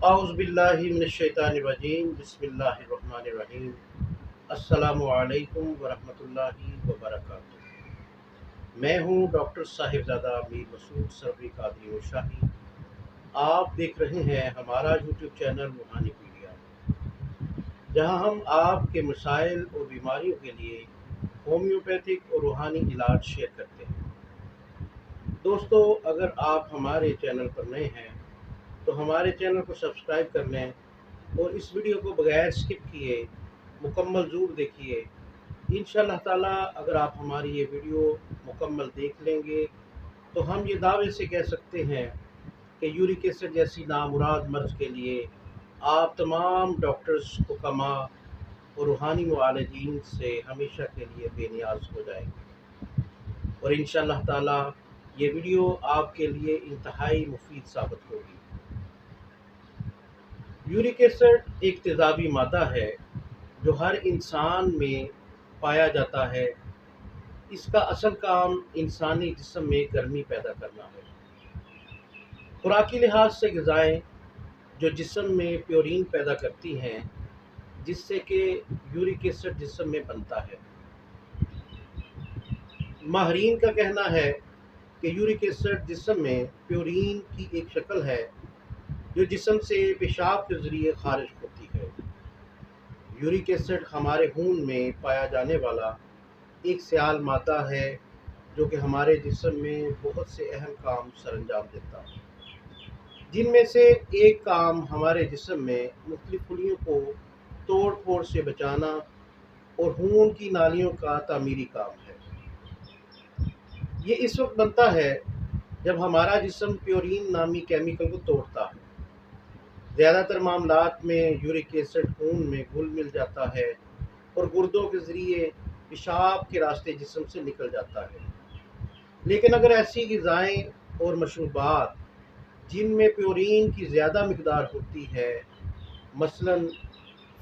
اعوذ باللہ من الشیطان الرجیم بسم اللہ الرحمن الرحیم السلام علیکم ورحمۃ اللہ وبرکاتہ۔ میں ہوں ڈاکٹر صاحبزادہ میر مسعود سروری قادری شاہی۔ آپ دیکھ رہے ہیں ہمارا یوٹیوب چینل روحانی پیڈیا، جہاں ہم آپ کے مسائل اور بیماریوں کے لیے ہومیوپیتھک اور روحانی علاج شیئر کرتے ہیں۔ دوستو، اگر آپ ہمارے چینل پر نئے ہیں تو ہمارے چینل کو سبسکرائب کر لیں اور اس ویڈیو کو بغیر سکپ کیے مکمل ضرور دیکھیے۔ انشاءاللہ تعالیٰ اگر آپ ہماری یہ ویڈیو مکمل دیکھ لیں گے تو ہم یہ دعوے سے کہہ سکتے ہیں کہ یورک ایسڈ جیسی نامراد مرض کے لیے آپ تمام ڈاکٹرز، حکماء اور روحانی معالجین سے ہمیشہ کے لیے بے نیاز ہو جائیں گے، اور انشاءاللہ تعالیٰ یہ ویڈیو آپ کے لیے انتہائی مفید ثابت ہوگی۔ یورک ایسڈ ایک تیزابی مادہ ہے جو ہر انسان میں پایا جاتا ہے۔ اس کا اصل کام انسانی جسم میں گرمی پیدا کرنا ہے۔ خوراکی لحاظ سے غذائیں جو جسم میں پیورین پیدا کرتی ہیں، جس سے کہ یورک ایسڈ جسم میں بنتا ہے۔ ماہرین کا کہنا ہے کہ یورک ایسڈ جسم میں پیورین کی ایک شکل ہے جو جسم سے پیشاب کے ذریعے خارج ہوتی ہے۔ یورک ایسڈ ہمارے خون میں پایا جانے والا ایک سیال مادہ ہے جو کہ ہمارے جسم میں بہت سے اہم کام سر انجام دیتا ہے، جن میں سے ایک کام ہمارے جسم میں مختلف خلیوں کو توڑ پھوڑ سے بچانا اور خون کی نالیوں کا تعمیری کام ہے۔ یہ اس وقت بنتا ہے جب ہمارا جسم پیورین نامی کیمیکل کو توڑتا ہے۔ زیادہ تر معاملات میں یورک ایسڈ خون میں گھل مل جاتا ہے اور گردوں کے ذریعے پیشاب کے راستے جسم سے نکل جاتا ہے۔ لیکن اگر ایسی غذائیں اور مشروبات جن میں پیورین کی زیادہ مقدار ہوتی ہے، مثلاً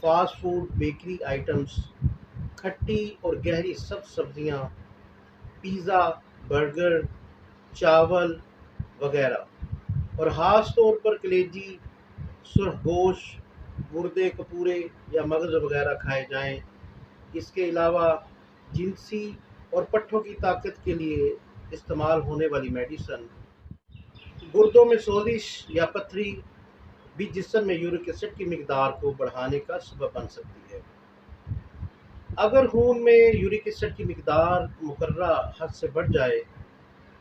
فاسٹ فوڈ، بیکری آئٹمز، کھٹی اور گہری سبز سبزیاں، پیزا، برگر، چاول وغیرہ، اور خاص طور پر کلیجی، سرخ گوشت، گردے، کپورے یا مغز وغیرہ کھائے جائیں۔ اس کے علاوہ جنسی اور پٹھوں کی طاقت کے لیے استعمال ہونے والی میڈیسن، گردوں میں سوزش یا پتھری بھی جسم میں یورک ایسڈ کی مقدار کو بڑھانے کا سبب بن سکتی ہے۔ اگر خون میں یورک ایسڈ کی مقدار مقررہ حد سے بڑھ جائے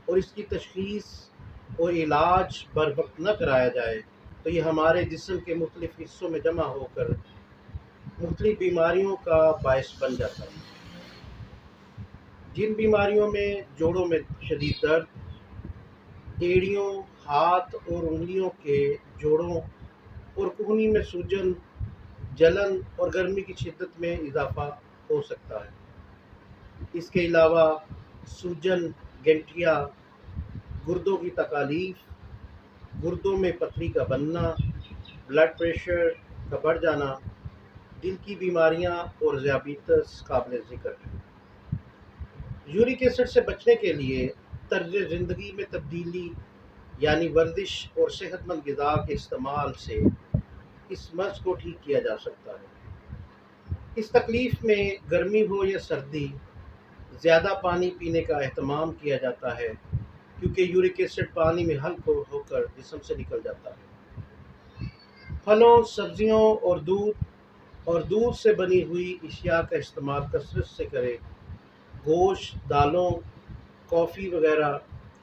اور اس کی تشخیص اور علاج بر وقت نہ کرایا جائے تو یہ ہمارے جسم کے مختلف حصوں میں جمع ہو کر مختلف بیماریوں کا باعث بن جاتا ہے۔ جن بیماریوں میں جوڑوں میں شدید درد، ایڑیوں، ہاتھ اور انگلیوں کے جوڑوں اور کہنی میں سوجن، جلن اور گرمی کی شدت میں اضافہ ہو سکتا ہے۔ اس کے علاوہ سوجن، گنٹیا، گردوں کی تکالیف، گردوں میں پتھری کا بننا، بلڈ پریشر کا بڑھ جانا، دل کی بیماریاں اور ذیابیطس قابل ذکر ہے۔ یورک ایسڈ سے بچنے کے لیے طرز زندگی میں تبدیلی یعنی ورزش اور صحت مند غذا کے استعمال سے اس مرض کو ٹھیک کیا جا سکتا ہے۔ اس تکلیف میں گرمی ہو یا سردی، زیادہ پانی پینے کا اہتمام کیا جاتا ہے کیونکہ یورک ایسڈ پانی میں حل ہو کر جسم سے نکل جاتا ہے۔ پھلوں، سبزیوں اور دودھ سے بنی ہوئی اشیاء کا استعمال کثرت سے کریں۔ گوشت، دالوں، کافی وغیرہ،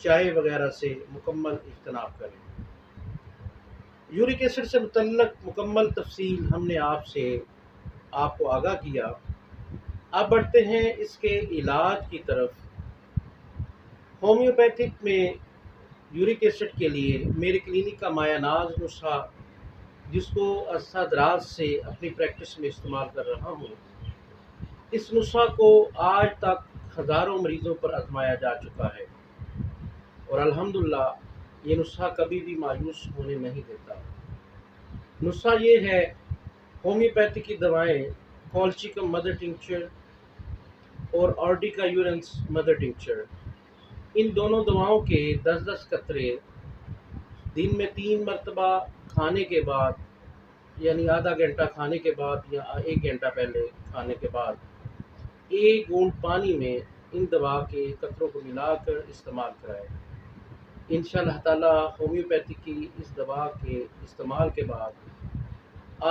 چائے وغیرہ سے مکمل اجتناب کریں۔ یورک ایسڈ سے متعلق مکمل تفصیل ہم نے آپ کو آگاہ کیا۔ اب بڑھتے ہیں اس کے علاج کی طرف۔ ہومیوپیتھک میں یورک ایسڈ کے لیے میرے کلینک کا مایہ ناز نسخہ، جس کو عرصہ دراز سے اپنی پریکٹس میں استعمال کر رہا ہوں، اس نسخہ کو آج تک ہزاروں مریضوں پر آزمایا جا چکا ہے اور الحمدللہ یہ نسخہ کبھی بھی مایوس ہونے نہیں دیتا۔ نسخہ یہ ہے: ہومیوپیتھی کی دوائیں کولچیکم مدر ٹنکچر اور آرڈیکا یورنس مدر ٹنکچر، ان دونوں دواؤں کے 10-10 قطرے دن میں 3 مرتبہ کھانے کے بعد یعنی آدھا گھنٹہ کھانے کے بعد یا 1 گھنٹہ پہلے کھانے کے بعد 1 گھونٹ پانی میں ان دوا کے قطروں کو ملا کر استعمال کرائے۔ ان شاء اللہ تعالیٰ ہومیوپیتھی کی اس دوا کے استعمال کے بعد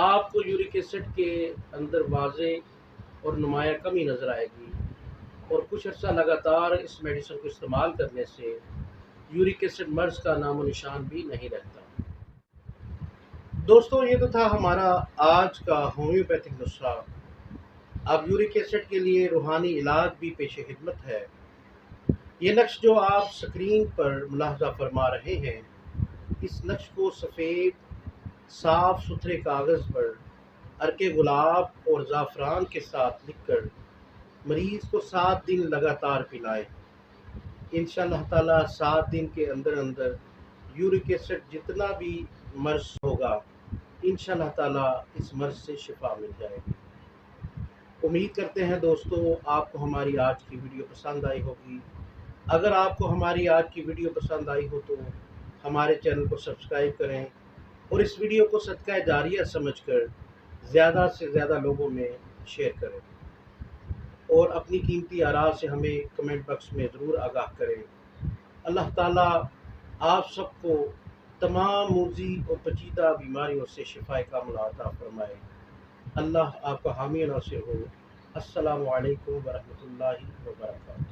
آپ کو یورک ایسڈ کے اندر واضح اور نمایاں کمی نظر آئے گی، اور کچھ عرصہ لگاتار اس میڈیسن کو استعمال کرنے سے یورک ایسڈ مرض کا نام و نشان بھی نہیں رہتا۔ دوستوں، یہ تو تھا ہمارا آج کا ہومیوپیتھک نسخہ۔ اب یورک ایسڈ کے لیے روحانی علاج بھی پیش خدمت ہے۔ یہ نقش جو آپ سکرین پر ملاحظہ فرما رہے ہیں، اس نقش کو سفید صاف ستھرے کاغذ پر عرق گلاب اور زعفران کے ساتھ لکھ کر مریض کو 7 دن لگاتار پلائیں۔ انشاءاللہ تعالیٰ 7 دن کے اندر اندر یورک ایسڈ جتنا بھی مرض ہوگا، انشاءاللہ تعالیٰ اس مرض سے شفا مل جائے گی۔ امید کرتے ہیں دوستو آپ کو ہماری آج کی ویڈیو پسند آئی ہوگی۔ اگر آپ کو ہماری آج کی ویڈیو پسند آئی ہو تو ہمارے چینل کو سبسکرائب کریں اور اس ویڈیو کو صدقہ جاریہ سمجھ کر زیادہ سے زیادہ لوگوں میں شیئر کریں، اور اپنی قیمتی آراء سے ہمیں کمنٹ باکس میں ضرور آگاہ کریں۔ اللہ تعالیٰ آپ سب کو تمام موذی اور پیچیدہ بیماریوں سے شفا کاملہ عطا فرمائے۔ اللہ آپ کا حامی و ناصر ہو۔ السلام علیکم ورحمۃ اللہ وبرکاتہ۔